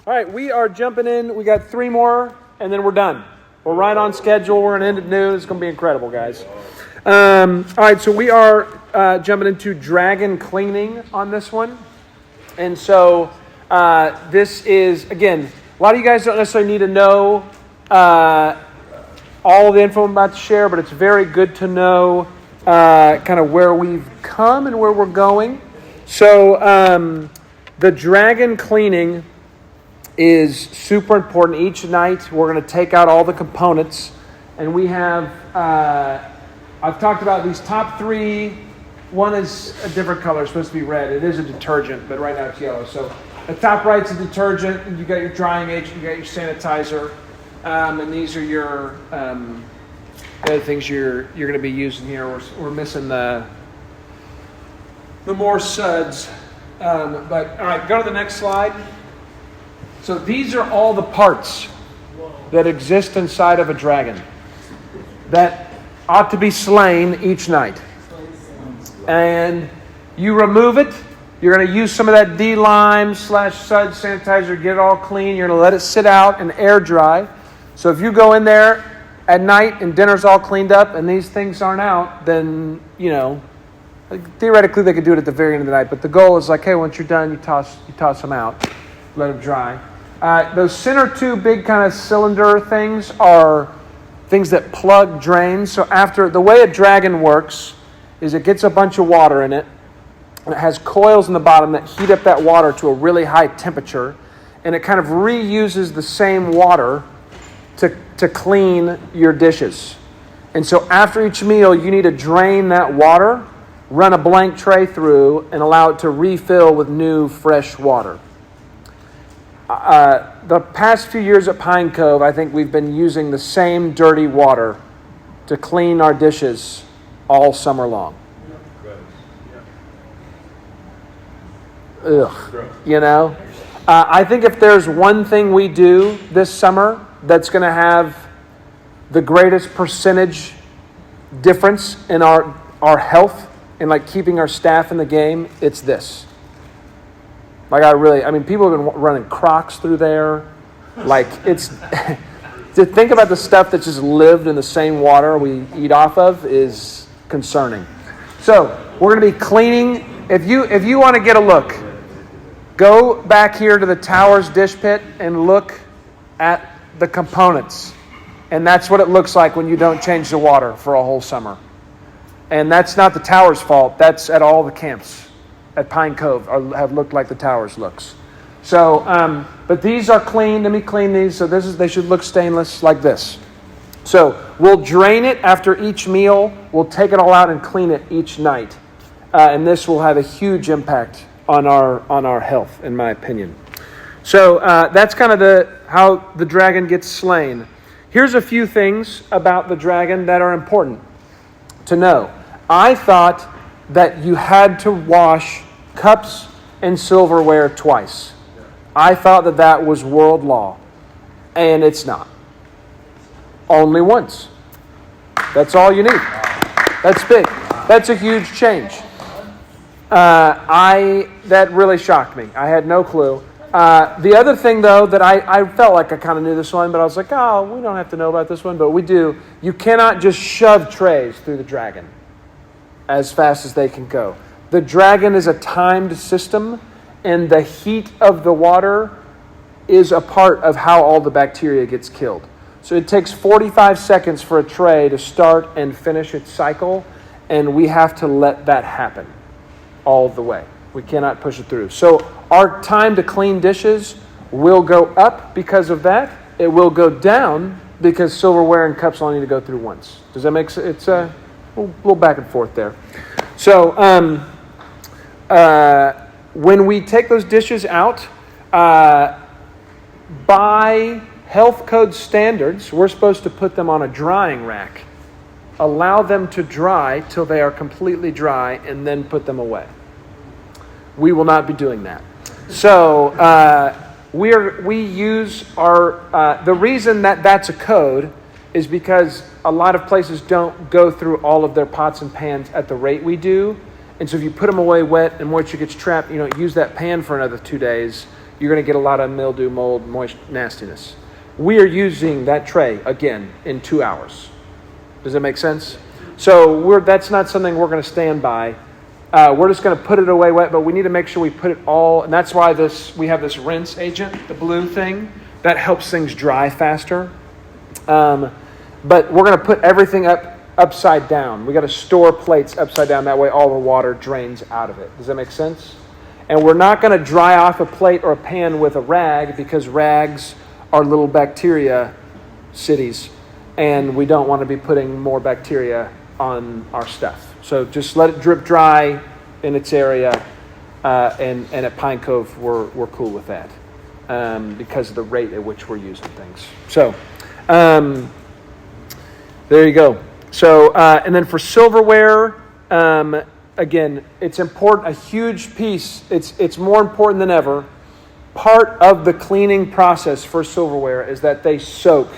All right, we are jumping in. We got 3 more, and then we're done. We're right on schedule. We're going to end at noon. It's going to be incredible, guys. All right, so we are jumping into dragon cleaning on this one. And so this is, again, a lot of you guys don't necessarily need to know all the info I'm about to share, but it's very good to know kind of where we've come and where we're going. So the dragon cleaning is super important. Each night we're going to take out all the components, and we have, I've talked about these top 3. One is a different color, it's supposed to be red. It is a detergent, but right now it's yellow. So the top right's a detergent, and you got your drying agent, you got your sanitizer, and these are your other things you're going to be using here. We're missing the more suds. But all right, go to the next slide. So these are all the parts that exist inside of a dragon that ought to be slain each night. And you remove it. You're going to use some of that D-lime / sud sanitizer, get it all clean. You're going to let it sit out and air dry. So if you go in there at night and dinner's all cleaned up and these things aren't out, then, theoretically they could do it at the very end of the night. But the goal is like, hey, once you're done, you toss them out, let them dry. Those center 2 big kind of cylinder things are things that plug drains. So after, the way a dragon works is it gets a bunch of water in it, and it has coils in the bottom that heat up that water to a really high temperature, and it kind of reuses the same water to clean your dishes. And so after each meal, you need to drain that water, run a blank tray through, and allow it to refill with new, fresh water. The past few years at Pine Cove, I think we've been using the same dirty water to clean our dishes all summer long. Ugh. I think if there's one thing we do this summer that's going to have the greatest percentage difference in our health and like keeping our staff in the game, it's this. People have been running Crocs through there. To think about the stuff that just lived in the same water we eat off of is concerning. So we're going to be cleaning. If you want to get a look, go back here to the tower's dish pit and look at the components. And that's what it looks like when you don't change the water for a whole summer. And that's not the tower's fault. That's at all the camps at Pine Cove have looked like the towers looks. So, but these are clean. Let me clean these. So they should look stainless like this. So we'll drain it after each meal. We'll take it all out and clean it each night. And this will have a huge impact on our health, in my opinion. So that's kind of how the dragon gets slain. Here's a few things about the dragon that are important to know. I thought that you had to wash cups and silverware twice. I thought that was world law, and it's not. Only once. That's all you need. That's big. That's a huge change. That really shocked me. I had no clue. The other thing, though, that I felt like I kind of knew this one, but I was like, we don't have to know about this one, but we do. You cannot just shove trays through the dragon as fast as they can go. The dragon is a timed system, and the heat of the water is a part of how all the bacteria gets killed. So it takes 45 seconds for a tray to start and finish its cycle, and we have to let that happen all the way. We cannot push it through. So our time to clean dishes will go up because of that. It will go down because silverware and cups only need to go through once. Does that make sense? It's a little back and forth there. So when we take those dishes out, by health code standards, we're supposed to put them on a drying rack. Allow them to dry till they are completely dry and then put them away. We will not be doing that. So we use our, the reason that's a code is because a lot of places don't go through all of their pots and pans at the rate we do. And so if you put them away wet and moisture gets trapped, you don't use that pan for another 2 days. you're going to get a lot of mildew, mold, moist nastiness. We are using that tray, again, in 2 hours. Does that make sense? So that's not something we're going to stand by. We're just going to put it away wet, but we need to make sure we put it all, and that's why we have this rinse agent, the blue thing, that helps things dry faster. But we're going to put everything upside down. We got to store plates upside down. That way all the water drains out of it. Does that make sense? And we're not going to dry off a plate or a pan with a rag because rags are little bacteria cities, and we don't want to be putting more bacteria on our stuff. So just let it drip dry in its area, and at Pine Cove we're cool with that because of the rate at which we're using things. So there you go. So and then for silverware, again, it's important. A huge piece. It's more important than ever. Part of the cleaning process for silverware is that they soak.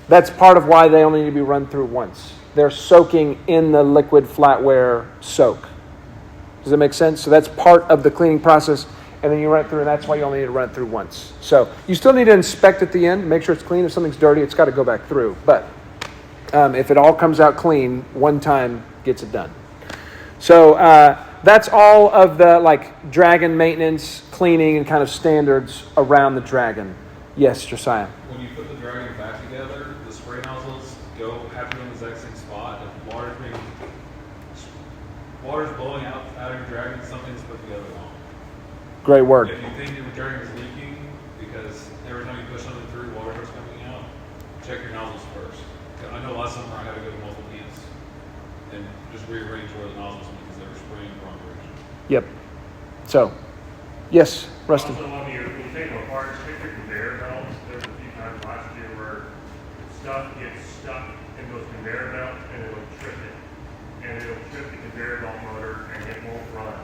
That's part of why they only need to be run through once. They're soaking in the liquid flatware soak. Does that make sense? So that's part of the cleaning process, and then you run it through, and that's why you only need to run it through once. So you still need to inspect at the end, make sure it's clean. If something's dirty, it's got to go back through. But if it all comes out clean, one time gets it done. So that's all of the Dragon maintenance, cleaning, and kind of standards around the Dragon. Yes, Josiah. When you put the Dragon back together, the spray nozzles have to go in the exact same spot. If water's blowing out of your Dragon, something's put together wrong. Great work. If you think your Dragon is leaking because every time you push something through, water starts coming out, check your nozzles first. I know last summer I had to go to multiple heats and just rearrange where the nozzles went because they were spraying the wrong direction. Yep. So, yes, Rustin. Also, when you take them apart, check your conveyor belts. There's a few times last year where stuff gets stuck in those conveyor belts and it'll trip it. And it'll trip the conveyor belt motor and it won't run.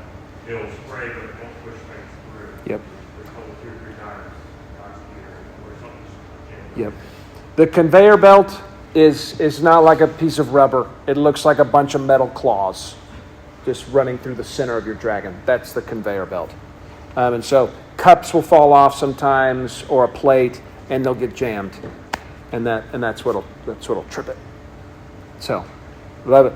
It'll spray, but it won't push things through. Yep. There's a couple, 2 or 3 times last year where something's Yep. The conveyor belt is not like a piece of rubber. It looks like a bunch of metal claws just running through the center of your Dragon. That's the conveyor belt. And so cups will fall off sometimes, or a plate, and they'll get jammed, and that's what'll trip it. So, love it.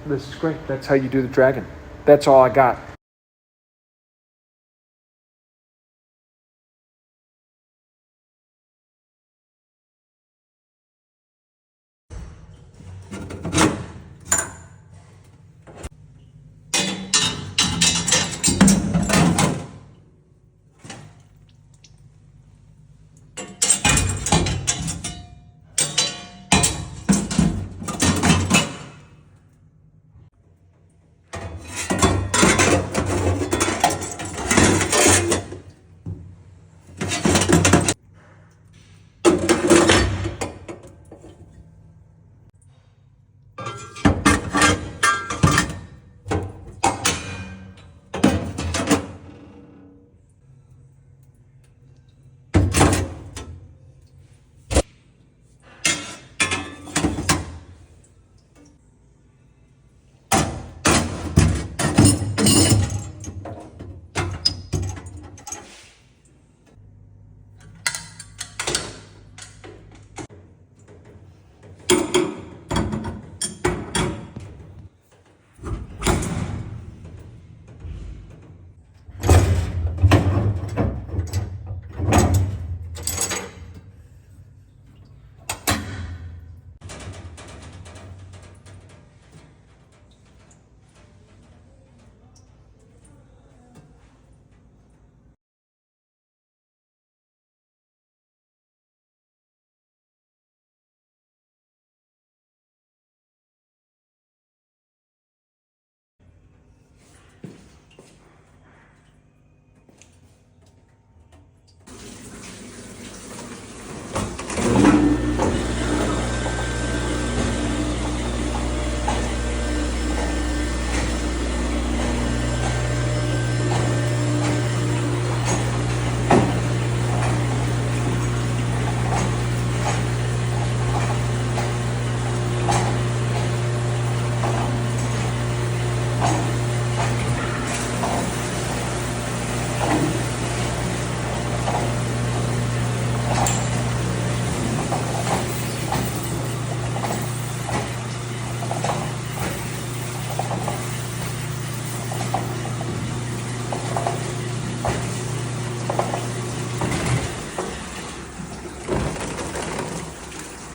This is great. That's how you do the Dragon. That's all I got.